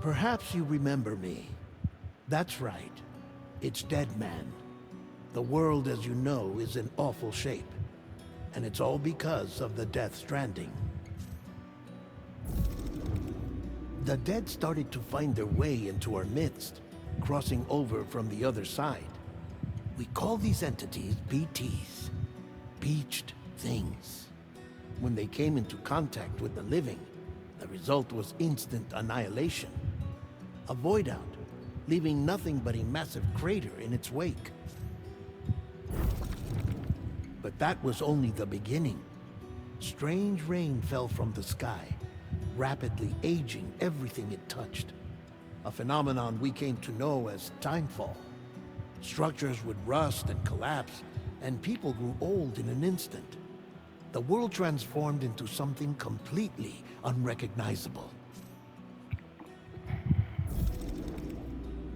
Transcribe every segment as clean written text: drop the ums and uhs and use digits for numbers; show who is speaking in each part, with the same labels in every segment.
Speaker 1: Perhaps you remember me. That's right. It's Dead Man. The world, as you know, is in awful shape. And it's all because of the Death Stranding. The dead started to find their way into our midst, crossing over from the other side. We call these entities BTs, Beached Things. When they came into contact with the living, the result was instant annihilation. A void out, leaving nothing but a massive crater in its wake. But that was only the beginning. Strange rain fell from the sky, rapidly aging everything it touched. A phenomenon we came to know as timefall. Structures would rust and collapse, and people grew old in an instant. The world transformed into something completely unrecognizable.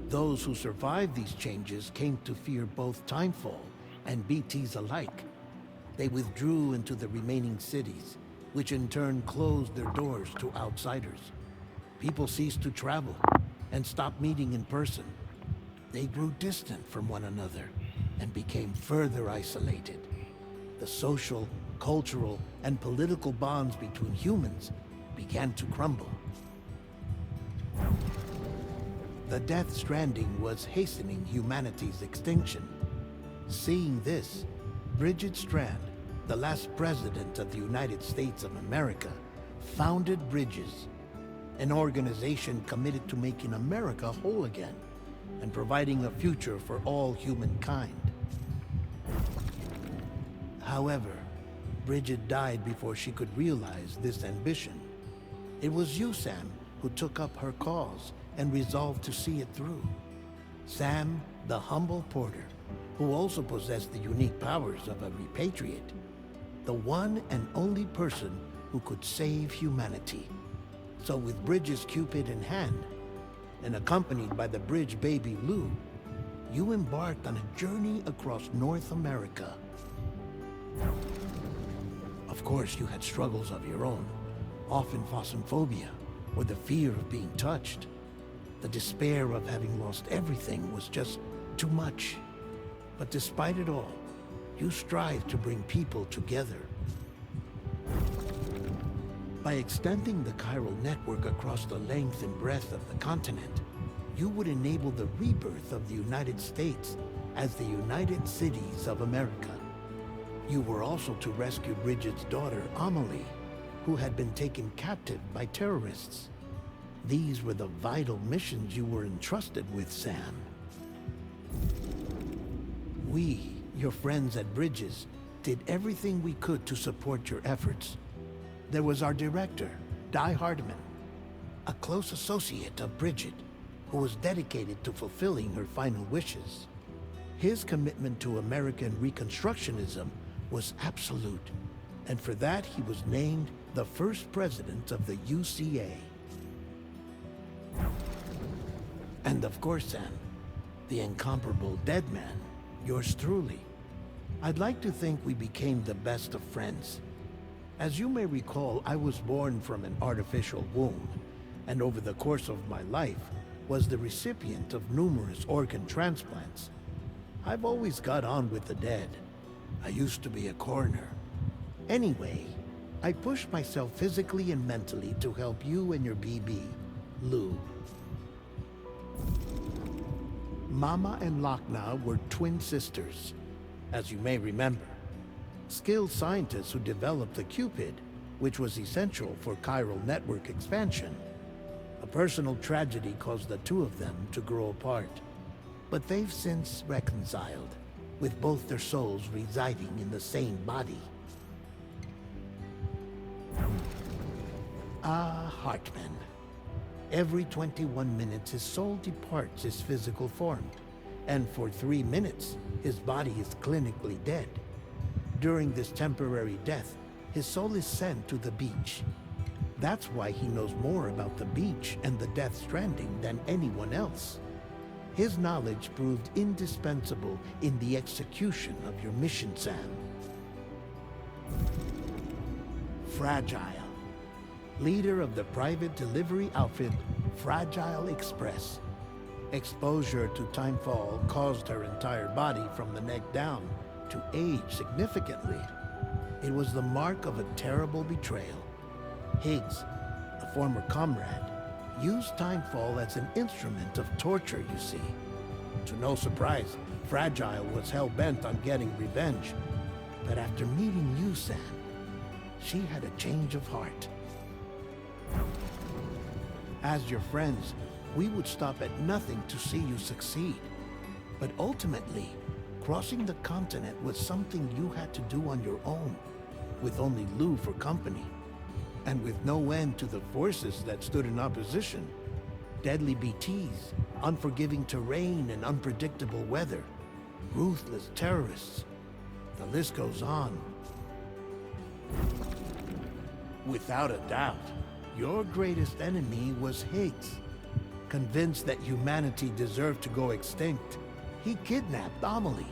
Speaker 1: Those who survived these changes came to fear both timefall and BTs alike. They withdrew into the remaining cities, which in turn closed their doors to outsiders. People ceased to travel and stopped meeting in person. They grew distant from one another and became further isolated. The social, cultural, and political bonds between humans began to crumble. The Death Stranding was hastening humanity's extinction. Seeing this, Bridget Strand, the last president of the United States of America, founded Bridges, an organization committed to making America whole again and providing a future for all humankind. However, Bridget died before she could realize this ambition. It was you, Sam, who took up her cause and resolved to see it through. Sam, the humble porter, who also possessed the unique powers of a repatriate, the one and only person who could save humanity. So with Bridges' Cupid in hand, and accompanied by the bridge baby Lou, you embarked on a journey across North America. Of course, you had struggles of your own, often phasmophobia, or the fear of being touched. The despair of having lost everything was just too much. But despite it all, you strive to bring people together. By extending the chiral network across the length and breadth of the continent, you would enable the rebirth of the United States as the United Cities of America. You were also to rescue Bridget's daughter, Amelie, who had been taken captive by terrorists. These were the vital missions you were entrusted with, Sam. We, your friends at Bridges, did everything we could to support your efforts. There was our director, Di Hardman, a close associate of Bridget, who was dedicated to fulfilling her final wishes. His commitment to American Reconstructionism was absolute, and for that he was named the first president of the UCA. And of course, Sam, the incomparable Dead Man, yours truly. I'd like to think we became the best of friends. As you may recall, I was born from an artificial womb, and over the course of my life, was the recipient of numerous organ transplants. I've always got on with the dead. I used to be a coroner. Anyway, I pushed myself physically and mentally to help you and your BB, Lou. Mama and Lakna were twin sisters, as you may remember. Skilled scientists who developed the Cupid, which was essential for chiral network expansion. A personal tragedy caused the two of them to grow apart, but they've since reconciled, with both their souls residing in the same body. Ah, Hartman. Every 21 minutes his soul departs his physical form, and for 3 minutes his body is clinically dead. During this temporary death, his soul is sent to the beach. That's why he knows more about the beach and the Death Stranding than anyone else. His knowledge proved indispensable in the execution of your mission, Sam. Fragile, leader of the private delivery outfit Fragile Express. Exposure to timefall caused her entire body from the neck down to age significantly. It was the mark of a terrible betrayal. Higgs, a former comrade, used timefall as an instrument of torture, you see. To no surprise, Fragile was hell-bent on getting revenge. But after meeting you, Sam, she had a change of heart. As your friends, we would stop at nothing to see you succeed. But ultimately, crossing the continent was something you had to do on your own, with only Lou for company. And with no end to the forces that stood in opposition. Deadly BTs, unforgiving terrain and unpredictable weather, ruthless terrorists. The list goes on. Without a doubt, your greatest enemy was Higgs. Convinced that humanity deserved to go extinct, he kidnapped Amelie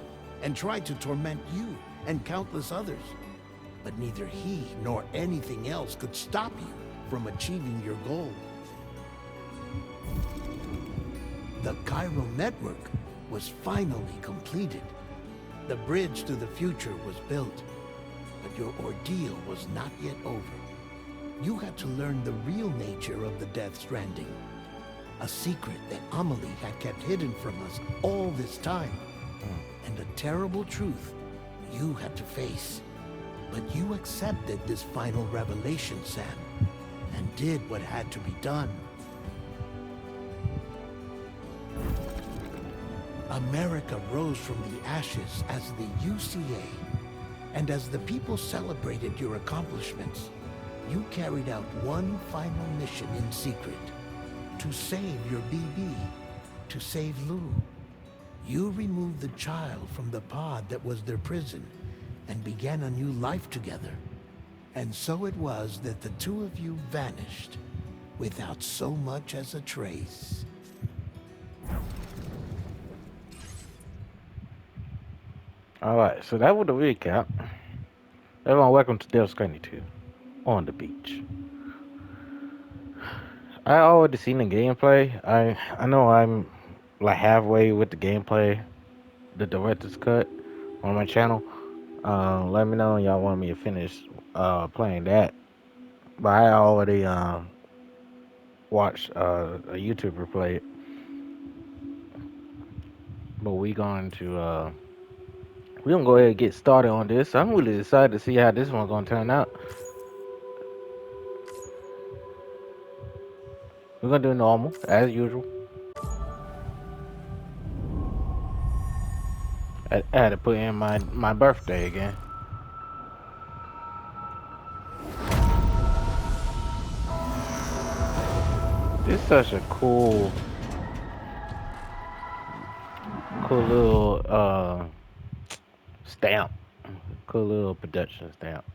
Speaker 1: and tried to torment you and countless others. But neither he nor anything else could stop you from achieving your goal. The chiral network was finally completed. The bridge to the future was built, but your ordeal was not yet over. You had to learn the real nature of the Death Stranding, a secret that Amelie had kept hidden from us all this time, and a terrible truth you had to face. But you accepted this final revelation, Sam, and did what had to be done. America rose from the ashes as the UCA, and as the people celebrated your accomplishments, you carried out one final mission in secret, to save your BB, to save Lou. You removed the child from the pod that was their prison, and began a new life together. And so it was that the two of you vanished, without so much as a trace.
Speaker 2: Alright, so that was the recap. Everyone, welcome to Death Stranding 2 on the beach. I already seen the gameplay. I know I'm like halfway with the gameplay, the director's cut on my channel. Let me know y'all want me to finish playing that. But I already watched a YouTuber play it. But we gonna go ahead and get started on this. I'm really excited to see how this one's gonna turn out. We're gonna do normal as usual. I had to put in my birthday again. This is such a cool little stamp. Cool little production stamp.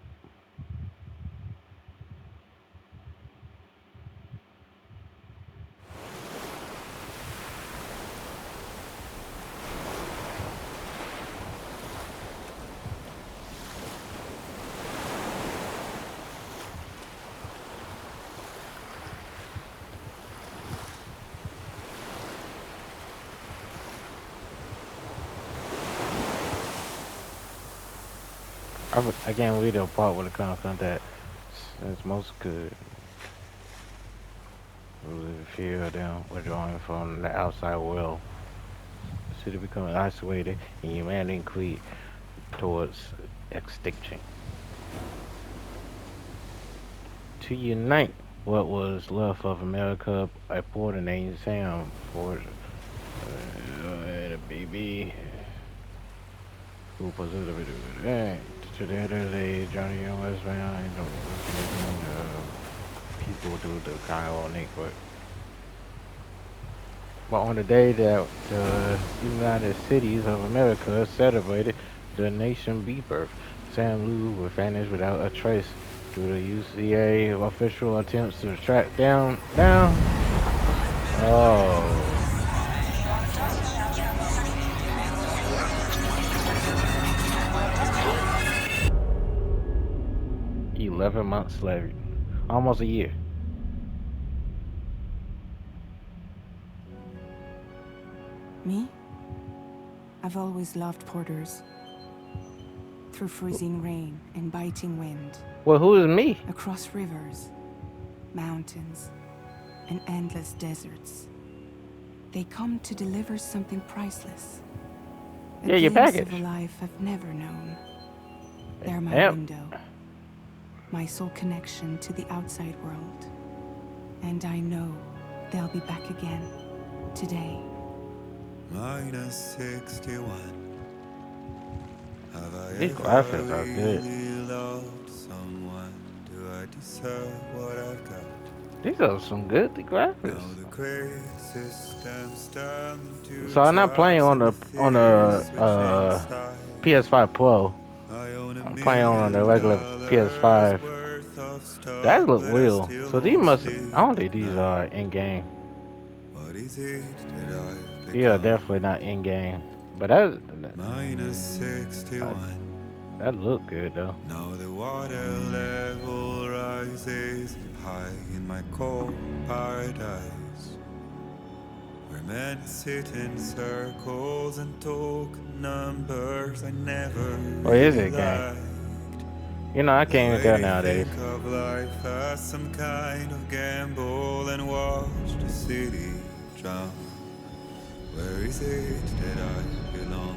Speaker 2: I can't read the part where the contact is most good. The fear of them withdrawing from the outside world. The city becoming isolated and humanity increased towards extinction. To unite what was left of America, I poured a name Sam for the baby who possessed it. Today there's a Johnny West man. People do the chiral network. But on the day that the United Cities of America celebrated the nation rebirth, Sam Lou was vanished without a trace through the UCA official attempts to track down. Oh. 11 months later. Almost a year.
Speaker 3: Me? I've always loved porters. Through freezing rain and biting wind,
Speaker 2: Well, who is me?
Speaker 3: across rivers, mountains, and endless deserts. They come to deliver something priceless. A
Speaker 2: Yeah, your
Speaker 3: glimpse
Speaker 2: package.
Speaker 3: of a life I've never known. They're my
Speaker 2: Yep.
Speaker 3: window, my sole connection to the outside world. And I know they'll be back again, today.
Speaker 4: Minus 61. Have I
Speaker 2: These
Speaker 4: ever
Speaker 2: graphics are good.
Speaker 4: really loved someone? Do I deserve what I've got?
Speaker 2: These are some good graphics.
Speaker 4: Now the crazy system standing to
Speaker 2: So I'm not playing on the PS5 Pro.
Speaker 4: I own
Speaker 2: I'm playing on the regular PS5.
Speaker 4: worth of stuff,
Speaker 2: That look
Speaker 4: but I
Speaker 2: real.
Speaker 4: still
Speaker 2: So these
Speaker 4: won't
Speaker 2: must.
Speaker 4: sleep
Speaker 2: I don't think these
Speaker 4: tonight.
Speaker 2: are in game.
Speaker 4: What is it that I've
Speaker 2: These are
Speaker 4: become?
Speaker 2: definitely not in game. But that
Speaker 4: Minus 61.
Speaker 2: that look good though.
Speaker 4: Now the water level rises high in my cold paradise, where men sit in circles and talk numbers I never
Speaker 2: Or is
Speaker 4: really
Speaker 2: it game?
Speaker 4: liked.
Speaker 2: You know I
Speaker 4: The
Speaker 2: can't even
Speaker 4: way
Speaker 2: tell
Speaker 4: they
Speaker 2: nowadays.
Speaker 4: think of life as some kind of gamble and watch the city drown. Where is it that I belong?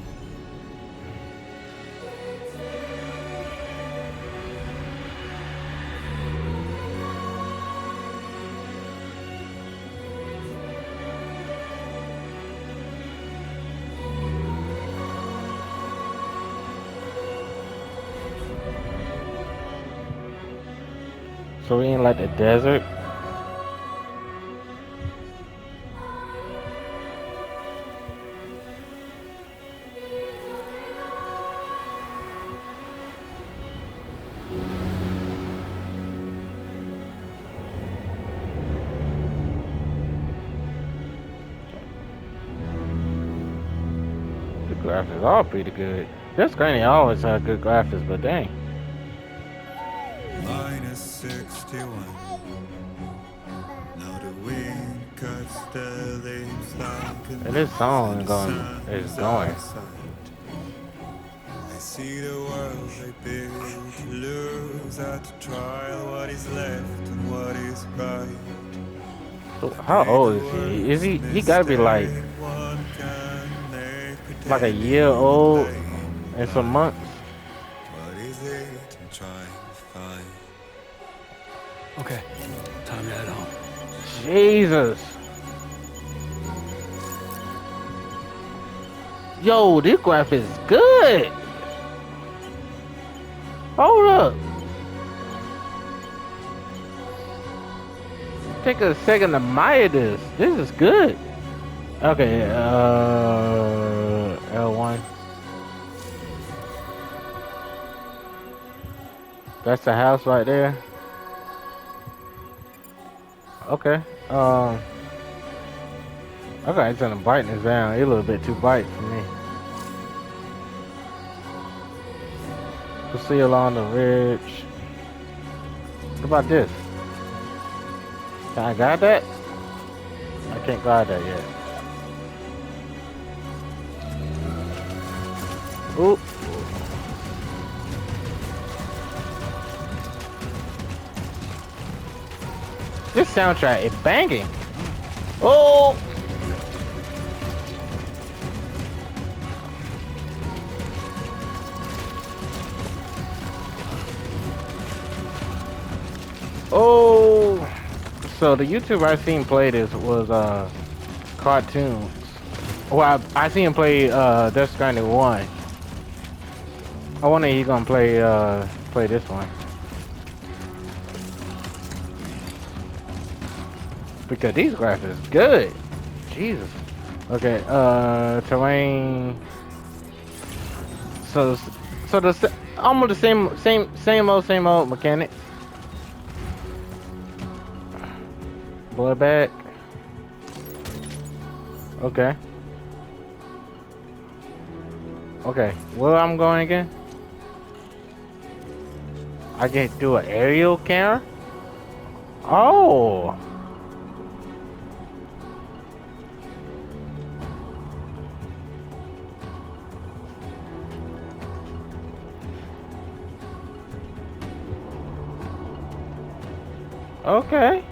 Speaker 2: So we in like the desert. The graphics are pretty good. This Granny always had good graphics, but dang.
Speaker 4: Minus 61. Now the wind cuts the leaves like a
Speaker 2: And this song
Speaker 4: knife,
Speaker 2: going
Speaker 4: and the
Speaker 2: is
Speaker 4: sun
Speaker 2: going.
Speaker 4: is outside. I see the world they build to lose at the trial. What is left and what is right?
Speaker 2: So how old is he? Is he gotta be like
Speaker 4: One can make
Speaker 2: a year old
Speaker 4: pretending
Speaker 2: and some months?
Speaker 4: What is it I'm trying to find?
Speaker 5: Okay, time to head home.
Speaker 2: Jesus. Yo, this graphic is good. Hold up. Take a second to admire this. This is good. Okay, L1. That's the house right there. Okay. Okay, it's gonna brighten this down. It's a little bit too bright for me. We'll see along the ridge. What about this? Can I guide that? I can't guide that yet. Oop. This soundtrack is banging. Oh! Oh! So the YouTuber I seen play this was cartoons. Well, I seen him play Death Stranding 1. I wonder if he's gonna play this one. Because these graphics good. Jesus. Okay, terrain. So the almost the same old mechanic. Blood back. Okay. Okay, where I'm going again? I can do an aerial camera? Oh! Okay.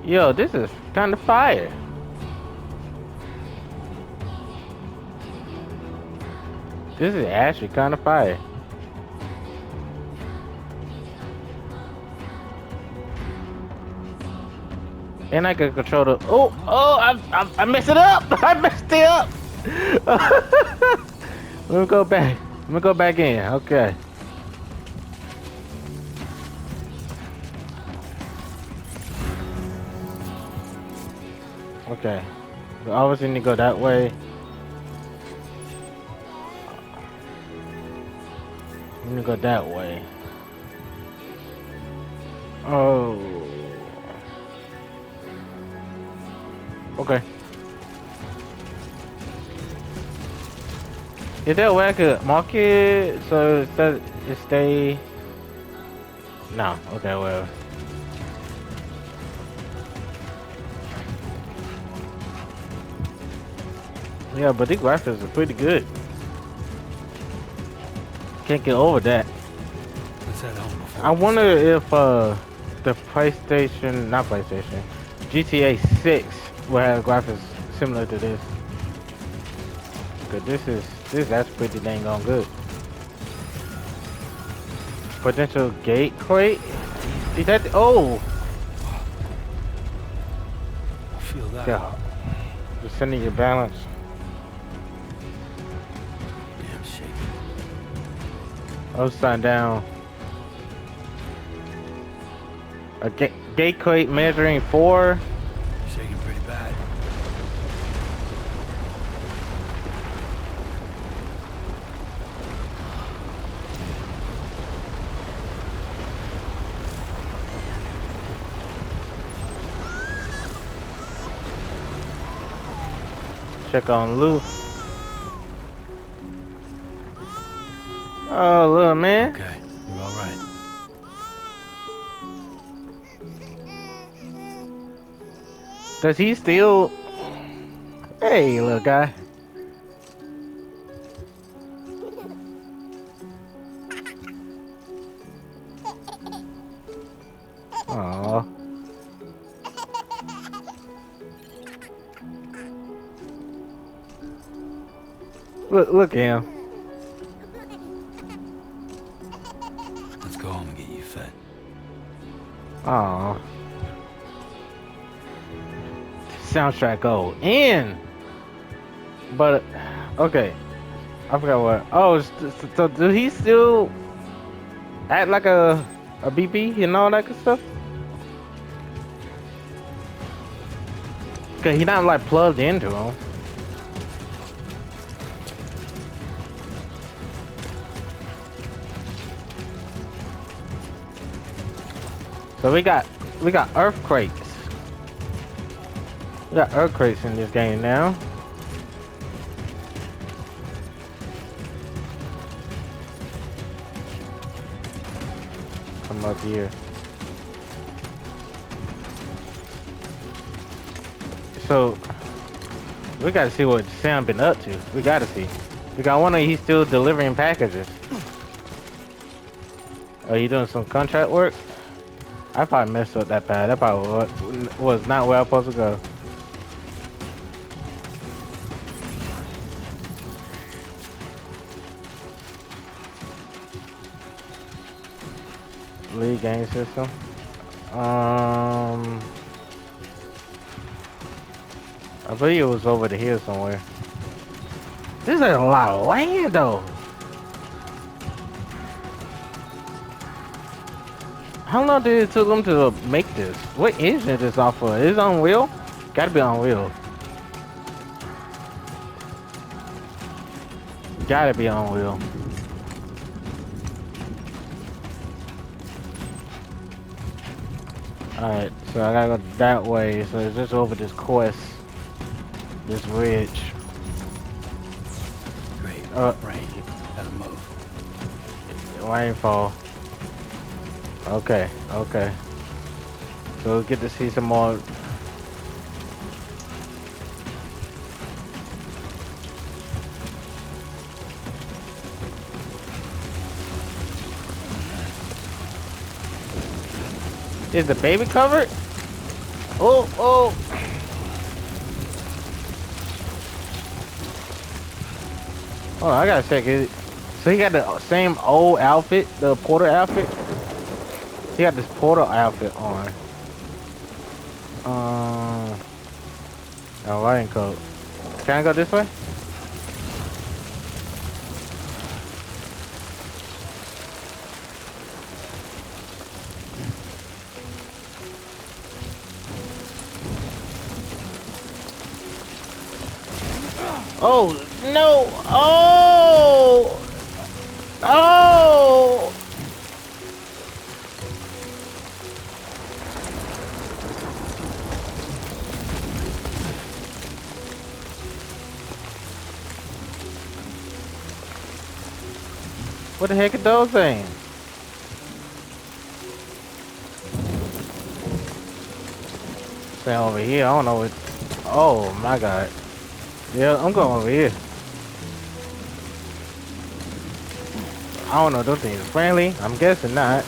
Speaker 2: Yo, this is kind of fire. This is actually kind of fire. And I can control the. I messed it up. I messed it up. Let me go back. Let me go back in. Okay. Okay. We obviously need to go that way. We need to go that way. Oh. Okay. Is there a way I could mark it so it stay? No. Okay. Well. Yeah, but these graphics are pretty good. Can't get over that.
Speaker 5: Let's head home before
Speaker 2: I
Speaker 5: it gets
Speaker 2: wonder
Speaker 5: dark.
Speaker 2: if the PlayStation, not PlayStation, GTA 6 will have graphics similar to this. Cause that's pretty dang on good. Potential gate crate? Is that oh?
Speaker 5: I feel that.
Speaker 2: Yeah. Just sending your balance.
Speaker 5: Damn shaky.
Speaker 2: Upside down. A gate crate measuring 4.
Speaker 5: Shaking pretty bad.
Speaker 2: Check on Lou. Oh, little man.
Speaker 5: Okay, you're all right.
Speaker 2: Does he still? Hey, little guy. Aww. Look at him.
Speaker 5: Let's go home and get you fed.
Speaker 2: Aww. Soundtrack go in. But okay, I forgot what. Oh, so do he still act like a BP and all that good stuff? Cause he not like plugged into him. So we got earthquakes. We got earthquakes in this game now. Come up here. So we gotta see what Sam been up to. We gotta see. We got one of he's still delivering packages. Are you doing some contract work? I probably messed up that bad. That probably was not where I was supposed to go. Lead game system. I believe it was over here somewhere. This is a lot of land though. How long did it took them to make this? What engine is this off of? Is it on wheel? Gotta be on wheel. Gotta be on wheel. Alright, so I gotta go that way. So it's just over this quest. This ridge.
Speaker 5: Great. Rain. Gotta move.
Speaker 2: Rainfall. Okay, okay. So we'll get to see some more. Is the baby covered? Oh, oh. Oh, I gotta check it. So he got the same old outfit, the porter outfit. He got this porter outfit on. A riding coat. Can I go this way? Oh no! Oh! Oh! What the heck are those things? Stay over here. I don't know what. Oh my god. Yeah, I'm going over here. I don't know. Those things are friendly. I'm guessing not.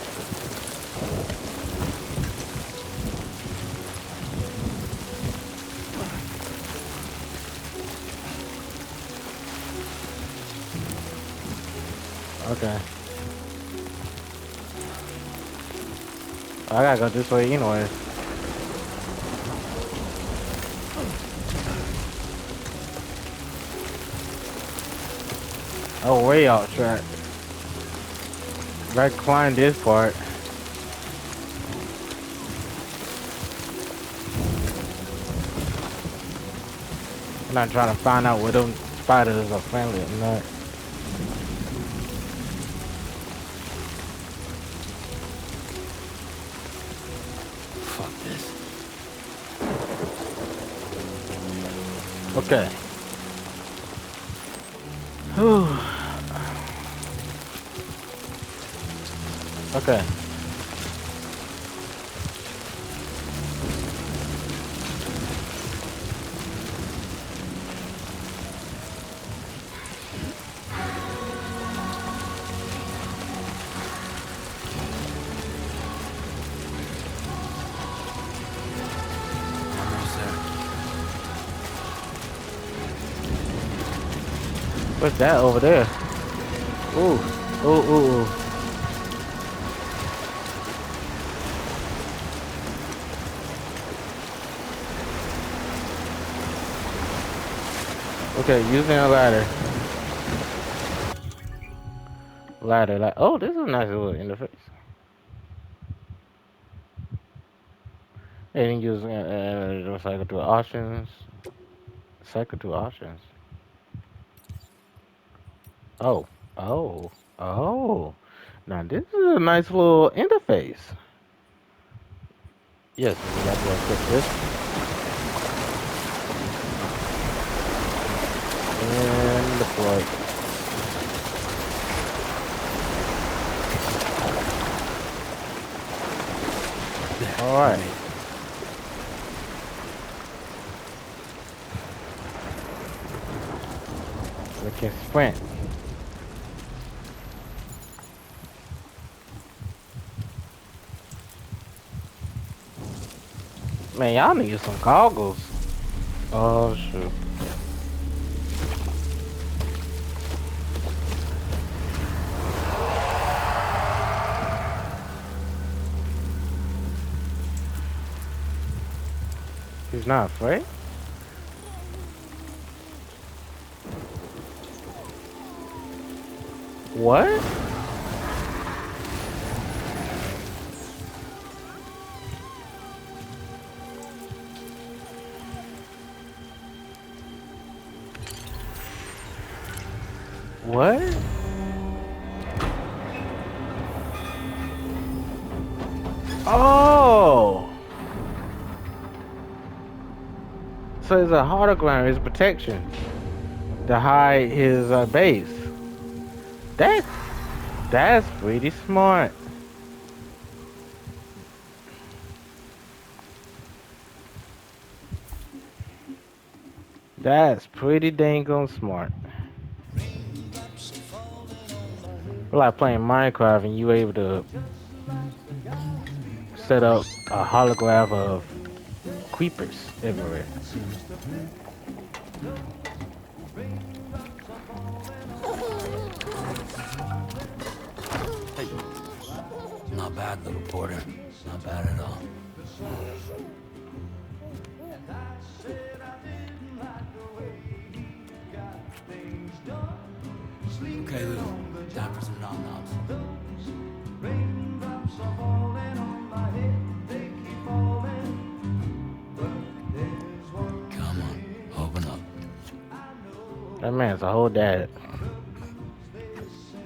Speaker 2: Okay. I gotta go this way anyway. Oh, way off track. Gotta climb this part. I'm not trying to find out whether them spiders are friendly or not.
Speaker 1: Fuck this.
Speaker 2: Okay. Whew. Okay.
Speaker 5: Almost there.
Speaker 2: What's that over there? Ooh. Ooh, ooh, ooh. Okay, using a ladder. Ladder, like, oh, this is a nice little interface. And then using cycle to options. Cycle to options. Oh, oh, oh. Now this is a nice little interface. Yes, we got to click this and deploy. All right. We can sprint. Man, y'all need some goggles. Oh shoot. He's not afraid? What? What? Oh! So it's a hologram, it's protection to hide his base. That's that's pretty smart. That's pretty dang on smart. Like playing Minecraft and you able to set up a holograph of creepers everywhere.
Speaker 5: Hey, not bad, little porter. Not bad at all. Okay, Lou. Time for some nom-noms. Come on, open up.
Speaker 2: That man's a whole dad.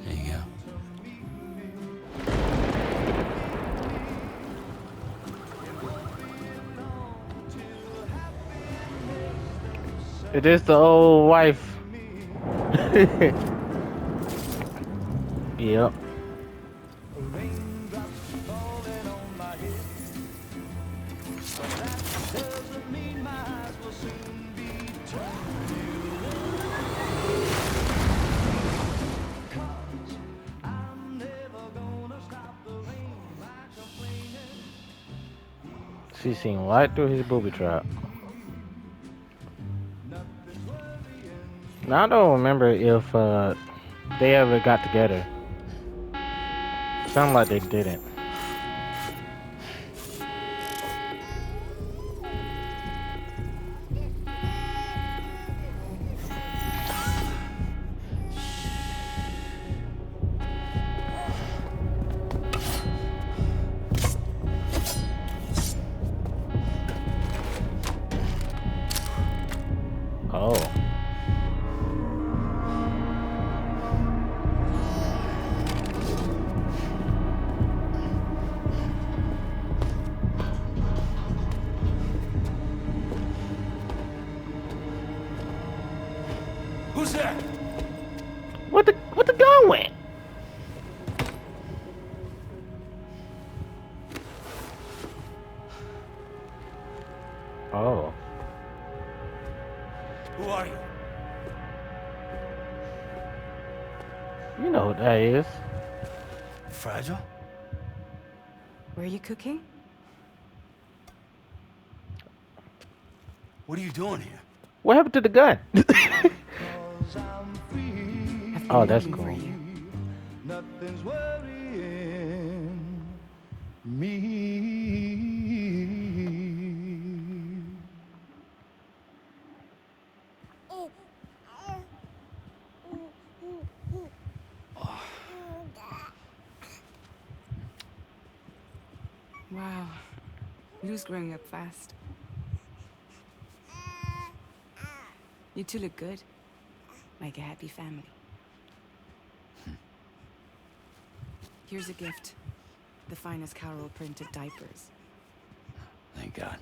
Speaker 5: There you go.
Speaker 2: It is the old wife. Yep. She seen right through his booby trap. Now I don't remember if they ever got together. Sound like they didn't. Oh.
Speaker 5: Who's there?
Speaker 2: What the gun went? Oh.
Speaker 5: Who are you?
Speaker 2: You know what that is.
Speaker 5: Fragile?
Speaker 3: Were you cooking?
Speaker 5: What are you doing here?
Speaker 2: What happened to the gun?
Speaker 3: I've
Speaker 2: Oh,
Speaker 3: been
Speaker 2: that's
Speaker 3: looking for
Speaker 2: cool.
Speaker 3: you.
Speaker 1: Nothing's worrying me.
Speaker 3: Wow. Lou's growing up fast. You two look good. Like a happy family. Here's a gift. The finest Carol printed diapers.
Speaker 5: Thank God.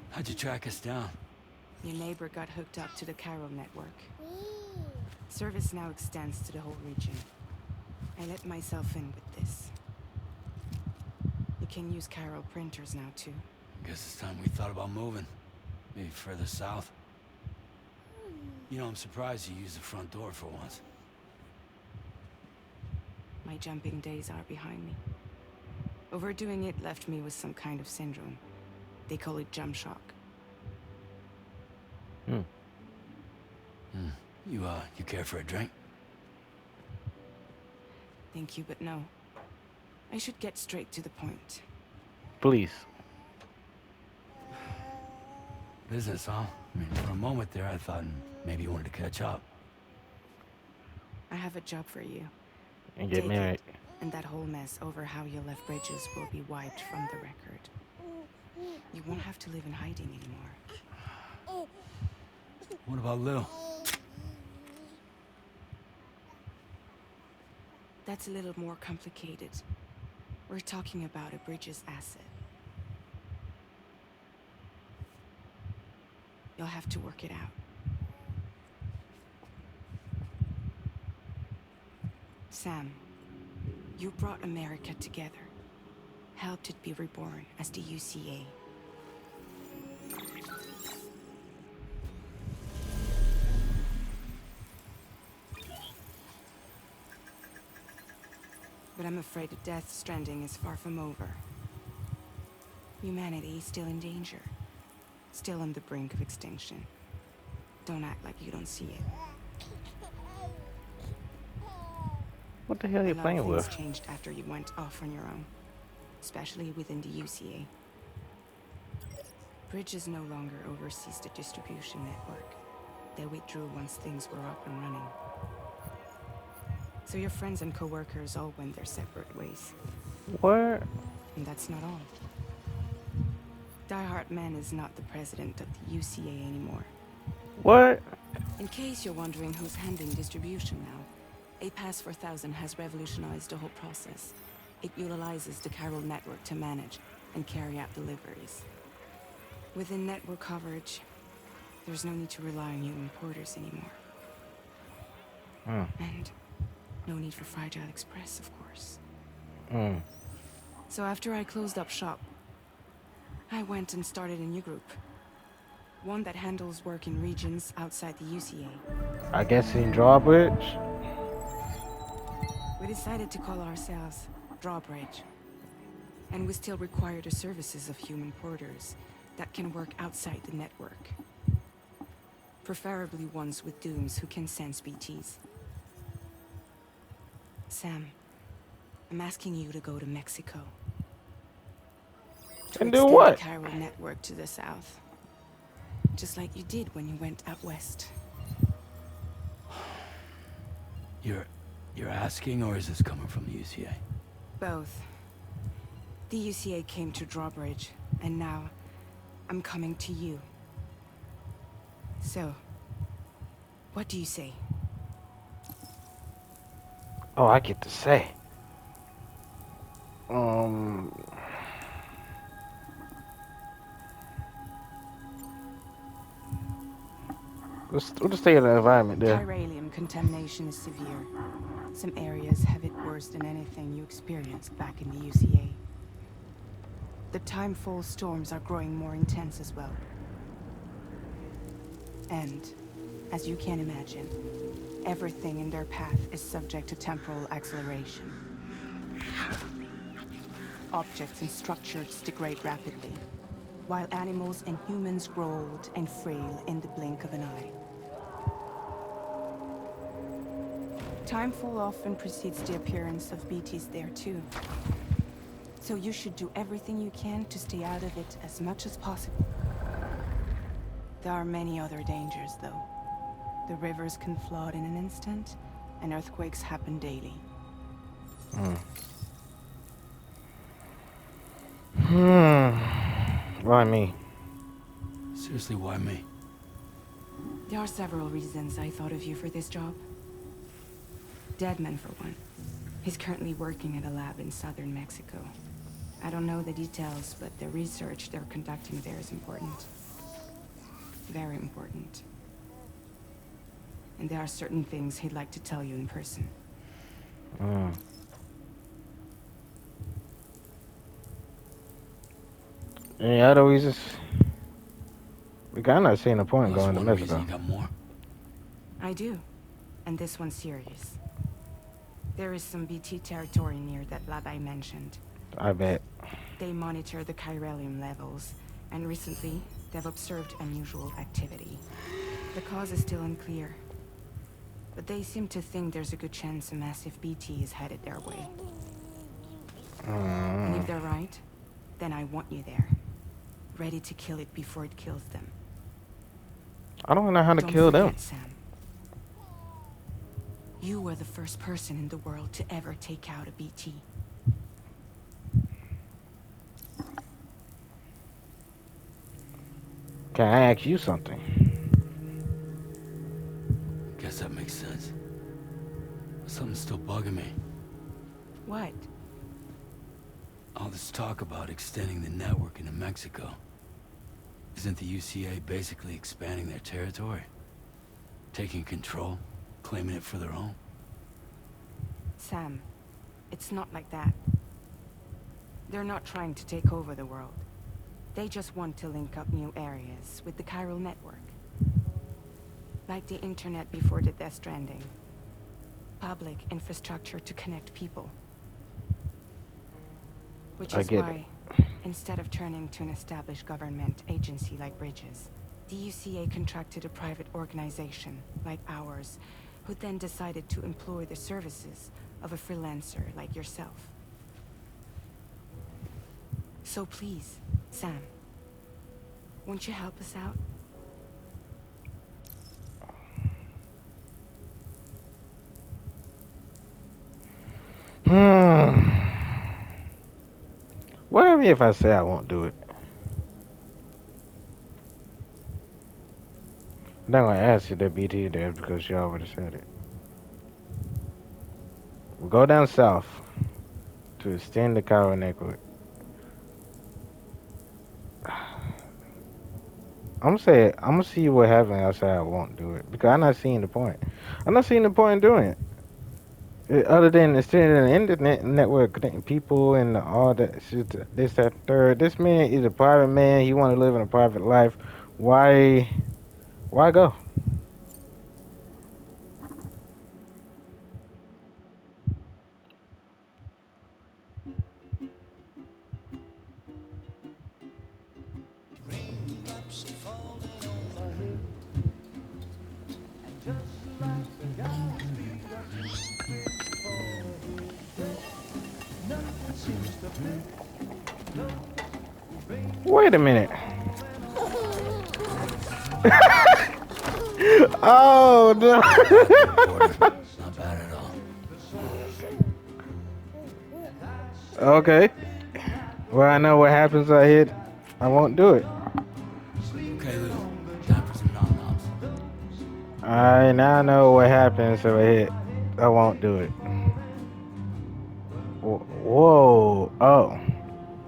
Speaker 5: How'd you track us down?
Speaker 3: Your neighbor got hooked up to the Carol network. Service now extends to the whole region. I let myself in with this. You can use Carol printers now too.
Speaker 5: Guess it's time we thought about moving. Maybe further south. You know, I'm surprised you used the front door for once.
Speaker 3: My jumping days are behind me. Overdoing it left me with some kind of syndrome. They call it jump shock.
Speaker 5: You care for a drink?
Speaker 3: Thank you, but no. I should get straight to the point.
Speaker 2: Please.
Speaker 5: Business, huh? I mean, for a moment there, I thought maybe you wanted to catch up.
Speaker 3: I have a job for you.
Speaker 2: And get
Speaker 3: Take
Speaker 2: married.
Speaker 3: it, and that whole mess over how you left Bridges will be wiped from the record. You won't have to live in hiding anymore.
Speaker 5: What about Lou?
Speaker 3: That's a little more complicated. We're talking about a Bridges asset. You'll have to work it out. Sam, you brought America together. Helped it be reborn as the UCA. But I'm afraid that Death Stranding is far from over. Humanity is still in danger. Still on the brink of extinction. Don't act like you don't see it.
Speaker 2: What the hell are
Speaker 3: A
Speaker 2: you
Speaker 3: lot of
Speaker 2: playing
Speaker 3: things
Speaker 2: with?
Speaker 3: changed after you went off on your own. Especially within the UCA. Bridges no longer oversees the distribution network. They withdrew once things were up and running. So your friends and co-workers all went their separate ways.
Speaker 2: What?
Speaker 3: And that's not all. Die Hard Man is not the president of the UCA anymore.
Speaker 2: What?
Speaker 3: In case you're wondering who's handling distribution now, a Pass 4000 has revolutionized the whole process. It utilizes the chiral network to manage and carry out deliveries. Within network coverage, there's no need to rely on human porters anymore.
Speaker 2: Mm.
Speaker 3: And no need for Fragile Express, of course.
Speaker 2: Mm.
Speaker 3: So after I closed up shop, I went and started a new group. One that handles work in regions outside the UCA.
Speaker 2: I guess in Drawbridge.
Speaker 3: We decided to call ourselves Drawbridge. And we still require the services of human porters that can work outside the network. Preferably ones with dooms who can sense BTs. Sam, I'm asking you to go to Mexico. To
Speaker 2: And do
Speaker 3: extend
Speaker 2: what?
Speaker 3: the chiral network to the south. Just like you did when you went out west.
Speaker 5: You're asking, or is this coming from the UCA?
Speaker 3: Both. The UCA came to Drawbridge, and now I'm coming to you. So, what do you say?
Speaker 2: Oh, I get to say. We'll just stay in the environment there.
Speaker 3: Chiralium contamination is severe. Some areas have it worse than anything you experienced back in the UCA. The timefall storms are growing more intense as well. And, as you can imagine, everything in their path is subject to temporal acceleration. Objects and structures degrade rapidly, while animals and humans grow old and frail in the blink of an eye. Timefall often precedes the appearance of BTs there too. So you should do everything you can to stay out of it as much as possible. There are many other dangers, though. The rivers can flood in an instant, and earthquakes happen daily.
Speaker 2: Why me?
Speaker 5: Seriously, why me?
Speaker 3: There are several reasons I thought of you for this job. Deadman, for one. He's currently working at a lab in southern Mexico. I don't know the details, but the research they're conducting there is important. Very important. And there are certain things he'd like to tell you in person.
Speaker 2: Any other reasons? We kind of seen the point
Speaker 5: Well,
Speaker 2: going
Speaker 5: that's
Speaker 2: to
Speaker 5: one reason.
Speaker 2: Mexico.
Speaker 5: You got more?
Speaker 3: I do. And this one's serious. There is some BT territory near that lab I mentioned.
Speaker 2: I bet.
Speaker 3: They monitor the chiralium levels, and recently, they've observed unusual activity. The cause is still unclear. But they seem to think there's a good chance a massive BT is headed their way. And if they're right, then I want you there. Ready to kill it before it kills them.
Speaker 2: I don't know how to
Speaker 3: Don't
Speaker 2: kill
Speaker 3: forget,
Speaker 2: them.
Speaker 3: Sam. You were the first person in the world to ever take out a BT.
Speaker 2: Can I ask you something?
Speaker 5: Guess that makes sense. Something's still bugging me.
Speaker 3: What?
Speaker 5: All this talk about extending the network into Mexico. Isn't the UCA basically expanding their territory? Taking control? Claiming it for their own?
Speaker 3: Sam, it's not like that. They're not trying to take over the world. They just want to link up new areas with the chiral network. Like the internet before the Death Stranding. Public infrastructure to connect people. Which
Speaker 2: I
Speaker 3: is
Speaker 2: get it.
Speaker 3: why, instead of turning to an established government agency like Bridges, the UCA contracted a private organization like ours, who then decided to employ the services of a freelancer like yourself. So please, Sam, won't you help us out?
Speaker 2: What if I say I won't do it? I'm not gonna ask you that BT there because you already said it. We go down south to extend the Cairo network. I'm gonna see what happens outside. I won't do it because I'm not seeing the point. I'm not seeing the point in doing it. Other than extending the internet network, connecting people and all that shit, this, that, third. This man is a private man. He want to live in a private life. Why? Why go? Wait a minute. Oh no.
Speaker 5: Not bad at all.
Speaker 2: Okay. Well, I know what happens. I won't do it.
Speaker 5: Okay, Lou. Time for some nom-noms.
Speaker 2: I now know what happens if I hit. I won't do it. Whoa. Oh.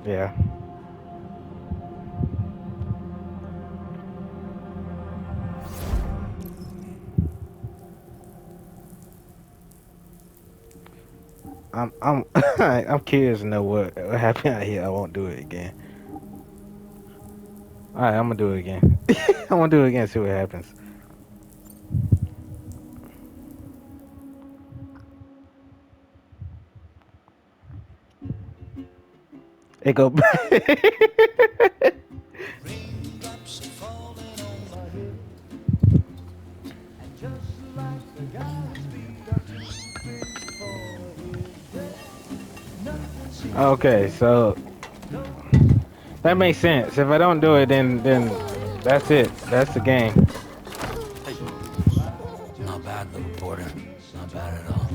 Speaker 2: Yeah. I'm I'm curious to know what happened out here. I won't do it again. All right, I'm gonna do it again. I'm gonna do it again. See what happens. It go back. Okay, so that makes sense. If I don't do it, then that's it. That's the game.
Speaker 5: Hey. Not bad, little porter. Not bad at all.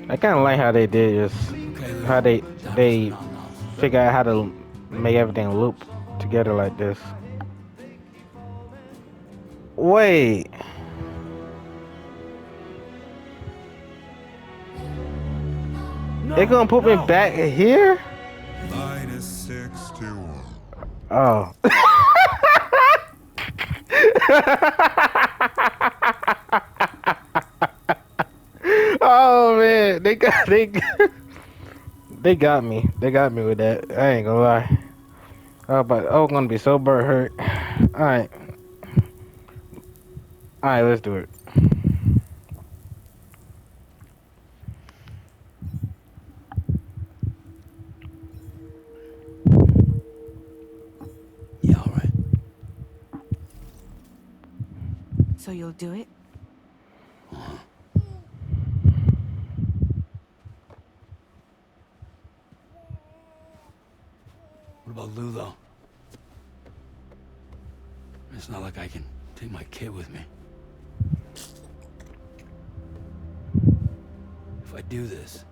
Speaker 2: I kind of like how they did this.
Speaker 5: Okay, Lou.
Speaker 2: How
Speaker 5: Time for some
Speaker 2: they
Speaker 5: nom-noms.
Speaker 2: figure out how to make everything loop together like this. Wait. They gonna put me back here?
Speaker 4: -61.
Speaker 2: Oh. Oh man, they got me. They got me with that. I ain't gonna lie. I was gonna be so bird hurt. All right, let's do it.
Speaker 5: Yeah, all right.
Speaker 3: So you'll do it?
Speaker 5: What about Lou, though? It's not like I can take my kid with me. If I do this,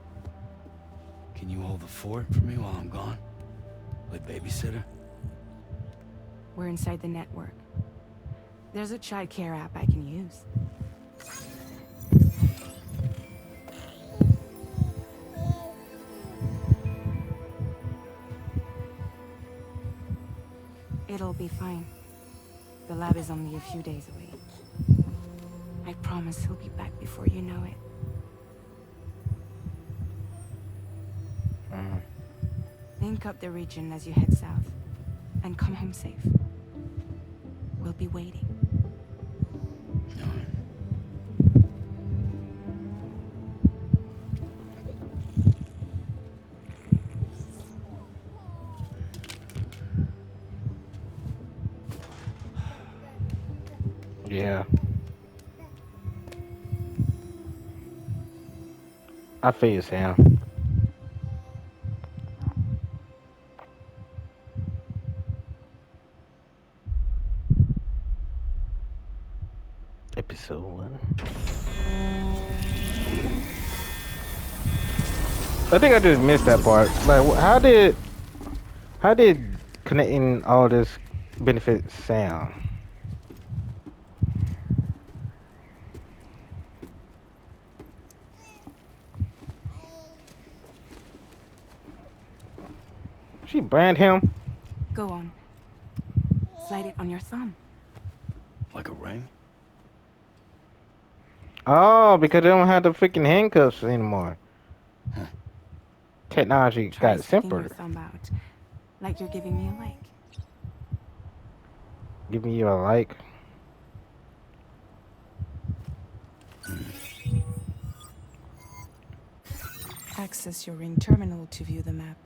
Speaker 5: can you hold the fort for me while I'm gone? Like babysitter?
Speaker 3: We're inside the network. There's a child care app I can use. It'll be fine. The lab is only a few days away. I promise he'll be back before you know it. Link up the region as you head south, and come home safe. We'll be waiting.
Speaker 5: All right.
Speaker 2: Yeah, I feel you, Sam. Episode 1. I think I just missed that part. Like, how did connecting all this benefit Sam? She brand him?
Speaker 3: Go on. Slide it on your thumb.
Speaker 5: Like a ring?
Speaker 2: Oh, because they don't have the freaking handcuffs anymore. Technology
Speaker 3: Try
Speaker 2: got
Speaker 3: sticking your
Speaker 2: simpler.
Speaker 3: thumb out, like you're giving me a like.
Speaker 2: Give me a like.
Speaker 3: Access your ring terminal to view the map.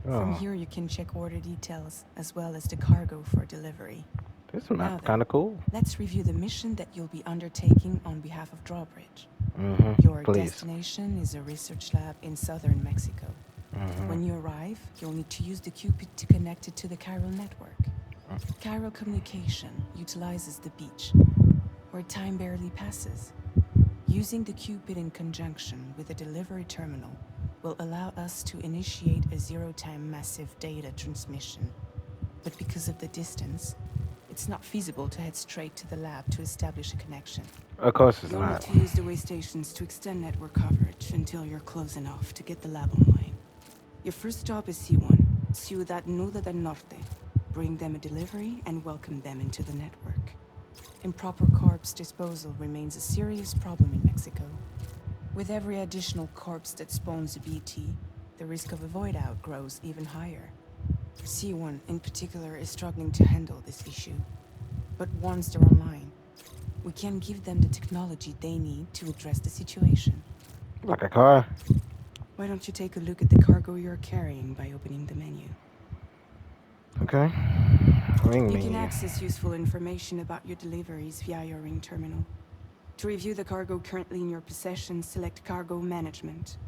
Speaker 3: From
Speaker 2: Oh,
Speaker 3: here you can check order details, as well as the cargo for delivery.
Speaker 2: this
Speaker 3: Now
Speaker 2: map
Speaker 3: then,
Speaker 2: kind of cool.
Speaker 3: let's review the mission that you'll be undertaking on behalf of Drawbridge. Your
Speaker 2: Please.
Speaker 3: destination is a research lab in southern Mexico. When you arrive, you'll need to use the Cupid to connect it to the chiral network. Chiral communication utilizes the beach, where time barely passes. Using the Cupid in conjunction with the delivery terminal will allow us to initiate a zero-time massive data transmission. But because of the distance, it's not feasible to head straight to the lab to establish a connection.
Speaker 2: Of course it's
Speaker 3: You'll need
Speaker 2: not.
Speaker 3: to use the way stations to extend network coverage until you're close enough to get the lab online. Your first stop is C1, Ciudad Nuda del Norte. Bring them a delivery and welcome them into the network. Improper corpse disposal remains a serious problem in Mexico. With every additional corpse that spawns a BT, the risk of a void out grows even higher. C1 in particular is struggling to handle this issue. But once they're online, we can give them the technology they need to address the situation.
Speaker 2: Like a car.
Speaker 3: Why don't you take a look at the cargo you're carrying by opening the menu?
Speaker 2: Okay. Ring
Speaker 3: You can
Speaker 2: menu.
Speaker 3: access useful information about your deliveries via your ring terminal. To review the cargo currently in your possession, select Cargo Management.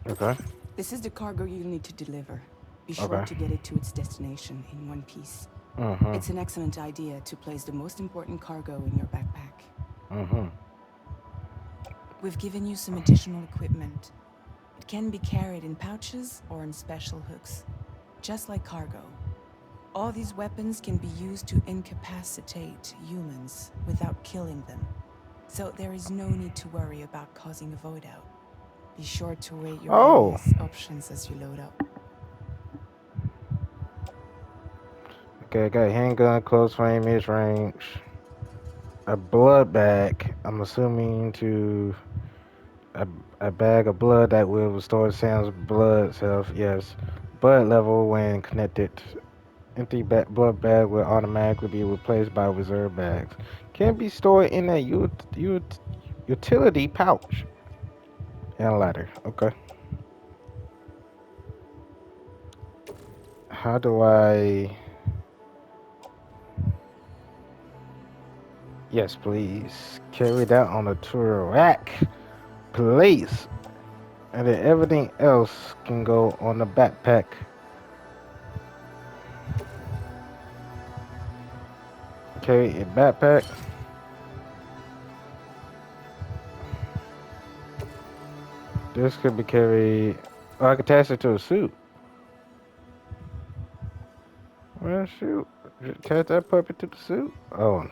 Speaker 2: Okay.
Speaker 3: This is the cargo you'll need to deliver. Be sure
Speaker 2: Okay.
Speaker 3: to get it to its destination in one piece.
Speaker 2: Mm-hmm.
Speaker 3: It's an excellent idea to place the most important cargo in your backpack.
Speaker 2: Mm-hmm.
Speaker 3: We've given you some additional equipment. It can be carried in pouches or in special hooks, just like cargo. All these weapons can be used to incapacitate humans without killing them. So there is no need to worry about causing a void out. Be sure to weigh your
Speaker 2: Oh.
Speaker 3: various options as you load up.
Speaker 2: Okay, I got handgun, close range, mid range. A blood bag. I'm assuming to a, a bag of blood that will restore Sam's blood cells. Yes. Blood level when connected. Empty blood bag will automatically be replaced by reserve bags. Can be stored in a utility pouch. And ladder. Okay. How do I? Yes, please. Carry that on a tour rack. Please. And then everything else can go on the backpack. Carry a backpack. This could be carried. Oh, I can attach it to a suit. Well, shoot. Just attach that puppy to the suit. Oh,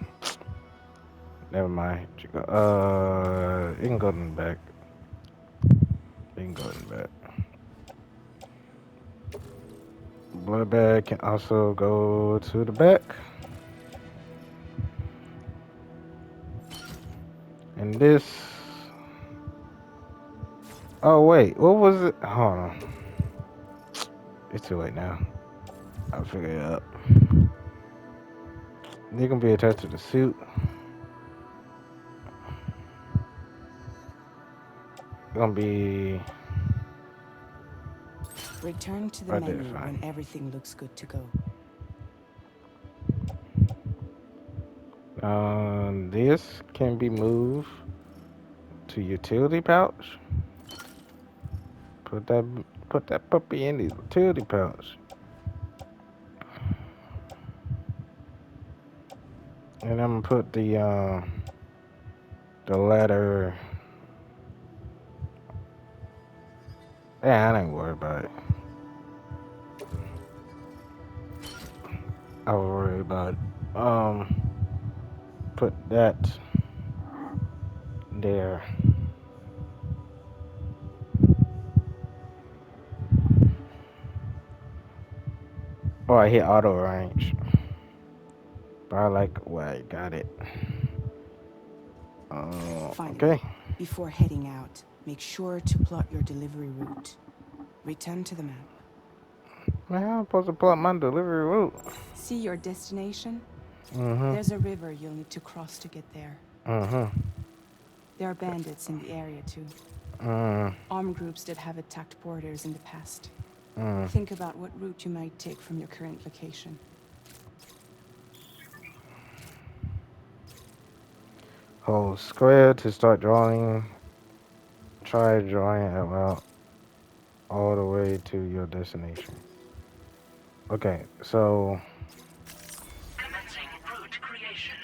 Speaker 2: never mind. It can go in the back. It can go in the back. Blood bag can also go to the back. And this. Oh, wait. What was it? Hold on. It's too late now. I'll figure it out. They can be attached to the suit. Gonna be
Speaker 3: Return to the
Speaker 2: right there,
Speaker 3: menu when
Speaker 2: fine.
Speaker 3: everything looks good to go.
Speaker 2: This can be moved to utility pouch. Put that put that puppy in the utility pouch. And I'm gonna put the ladder. Yeah, I ain't worried about it. I will worry about it. Put that there. Oh, I hit auto range. But I like where I got it.
Speaker 3: Finally,
Speaker 2: Okay.
Speaker 3: before heading out, make sure to plot your delivery route. Return to the map.
Speaker 2: Man, how I'm supposed to plot my delivery route?
Speaker 3: See your destination?
Speaker 2: Mm-hmm.
Speaker 3: There's a river you'll need to cross to get there.
Speaker 2: Mm-hmm.
Speaker 3: There are bandits in the area too.
Speaker 2: Mm.
Speaker 3: Armed groups that have attacked borders in the past.
Speaker 2: Mm.
Speaker 3: Think about what route you might take from your current location.
Speaker 2: Hold square to start drawing. Try drawing it out all the way to your destination. Okay, so
Speaker 6: Commencing route creation.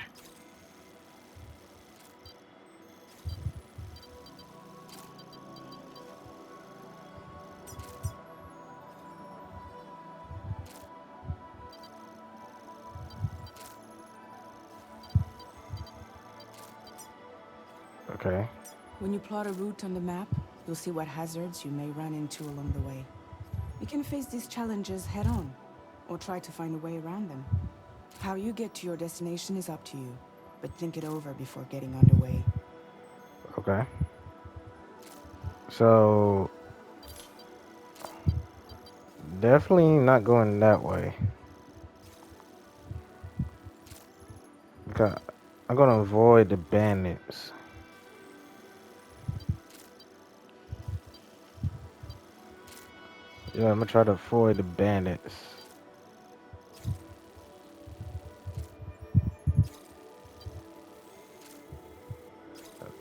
Speaker 2: okay.
Speaker 3: When you plot a route on the map, you'll see what hazards you may run into along the way. You can face these challenges head on, or try to find a way around them. How you get to your destination is up to you, but think it over before getting underway.
Speaker 2: Okay. So definitely not going that way. Because I'm gonna avoid the bandits. Yeah, I'm gonna try to avoid the bandits.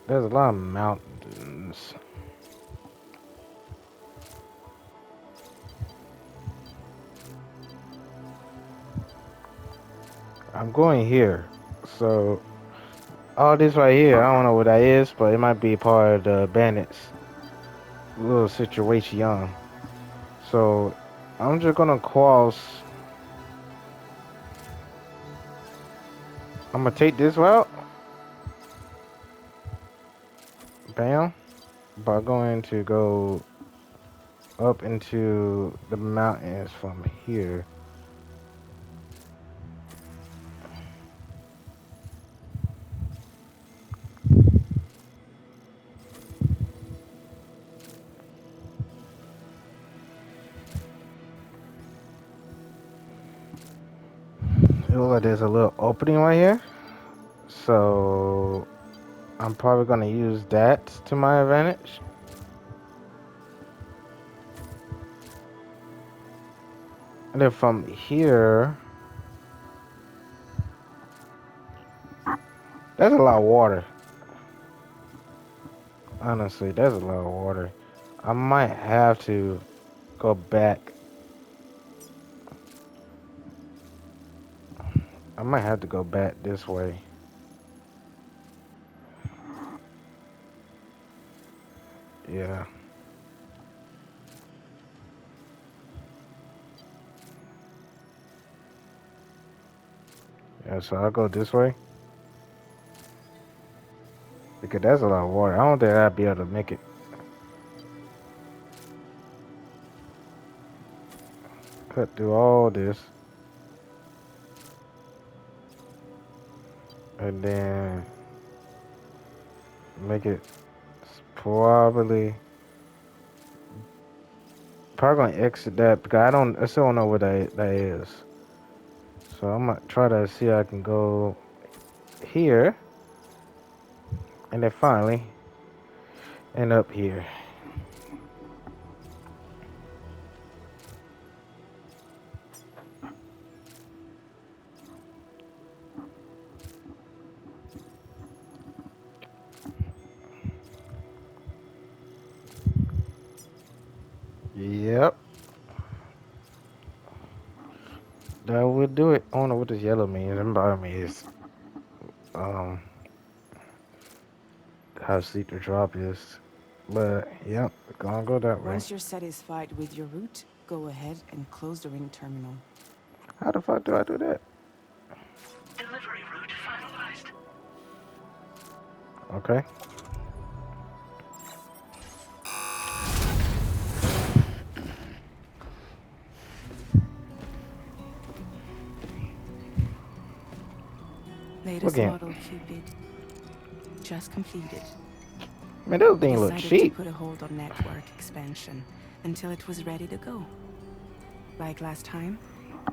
Speaker 2: There's a lot of mountains. I'm going here. So all this right here, I don't know what that is, but it might be part of the bandits' little situation. So I'm just gonna cross. I'm gonna take this route. Bam. But I'm going to go up into the mountains from here. It looks like there's a little opening right here. So I'm probably gonna use that to my advantage. And then from here, there's a lot of water. Honestly, there's a lot of water. I might have to go back. I might have to go back this way. Yeah. Yeah, so I'll go this way. Because that's a lot of water. I don't think I'd be able to make it. Cut through all this. And then make it probably gonna exit that because I still don't know what that is. So I'm gonna try to see if I can go here and then finally end up here. Yep, that would do it. I don't know what this yellow means. And by me is um how steep the drop is. But yep, gonna go that way.
Speaker 3: Once you're satisfied with your route, go ahead and close the ring terminal.
Speaker 2: How the fuck do I do that?
Speaker 6: Delivery route finalized.
Speaker 2: Okay. Look
Speaker 3: Latest
Speaker 2: at
Speaker 3: model Cupid. Just completed.
Speaker 2: man, that
Speaker 3: We
Speaker 2: thing look
Speaker 3: decided to
Speaker 2: cheap.
Speaker 3: put a hold on network expansion until it was ready to go. Like last time,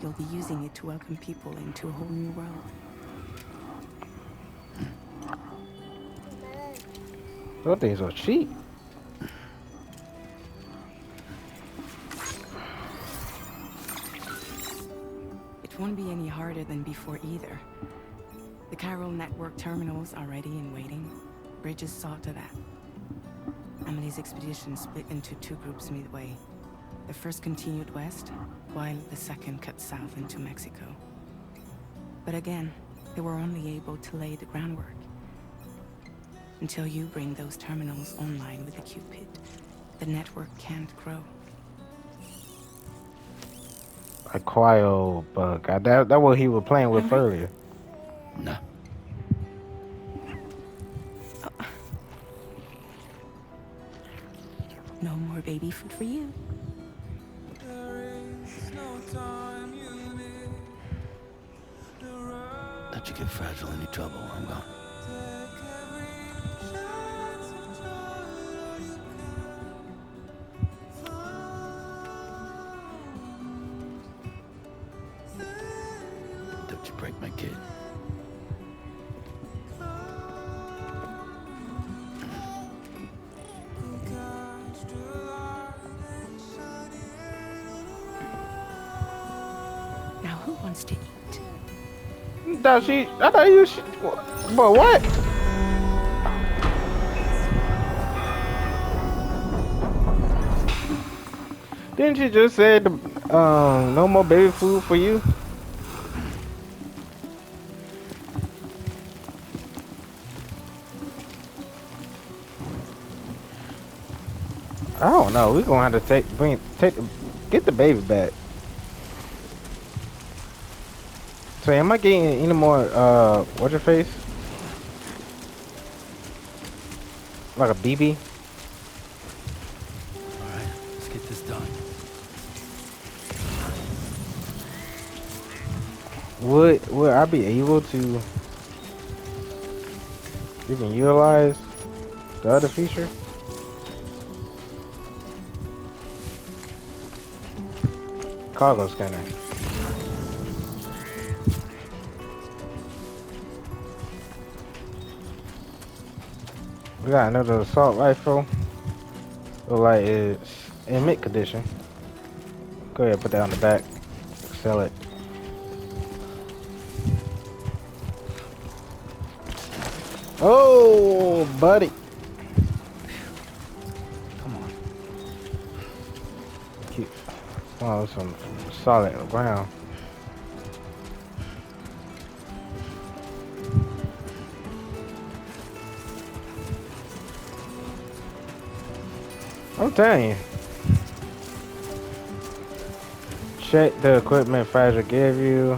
Speaker 3: you'll be using it to welcome people into a whole new world.
Speaker 2: Those things are cheap.
Speaker 3: It won't be any harder than before either. The Carol network terminals are ready and waiting. Bridges saw to that. Emily's expedition split into two groups midway. The first continued west, while the second cut south into Mexico. But again, they were only able to lay the groundwork. Until you bring those terminals online with the Cupid, the network can't grow.
Speaker 2: A cryo bug. That what he was playing with
Speaker 3: Hungry?
Speaker 2: earlier.
Speaker 5: Nah.
Speaker 3: No more baby food for you.
Speaker 5: Let you get fragile any trouble while I'm gone. Don't you break my kid.
Speaker 3: Now who wants to eat?
Speaker 2: I thought you should. But what? Didn't you just say no more baby food for you? I don't know. We're gonna have to get the baby back. So am I getting any more what's your face? Like a BB?
Speaker 5: Alright, let's get this done.
Speaker 2: Would I be able to even utilize the other feature? Cargo scanner. We got another assault rifle. Look like it's in mint condition. Go ahead, put that on the back. Sell it. Oh, buddy.
Speaker 5: Come on.
Speaker 2: Keep. Oh, some solid ground. I'm telling you. Check the equipment Fraser gave you.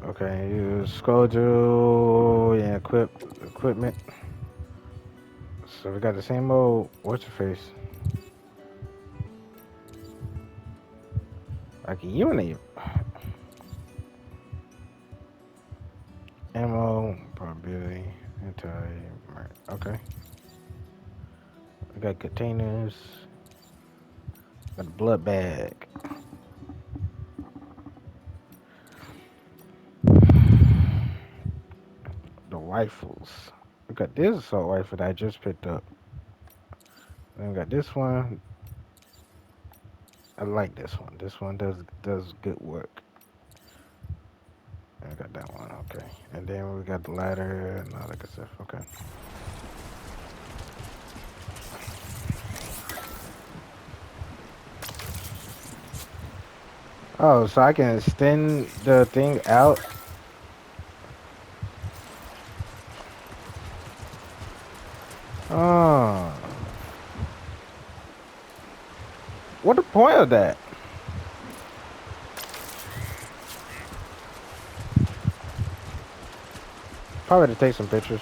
Speaker 2: Okay, you scroll through and equipment. So we got the same old what's your face? Like a unit. Ammo, probability, anti. Okay. We got containers. Got a blood bag. The rifles. We got this assault rifle that I just picked up. Then we got this one. I like this one. This one does good work. I got that one. Okay. And then we got the ladder and all that good stuff. Okay. Oh, so I can extend the thing out. Oh, what the point of that? Probably to take some pictures.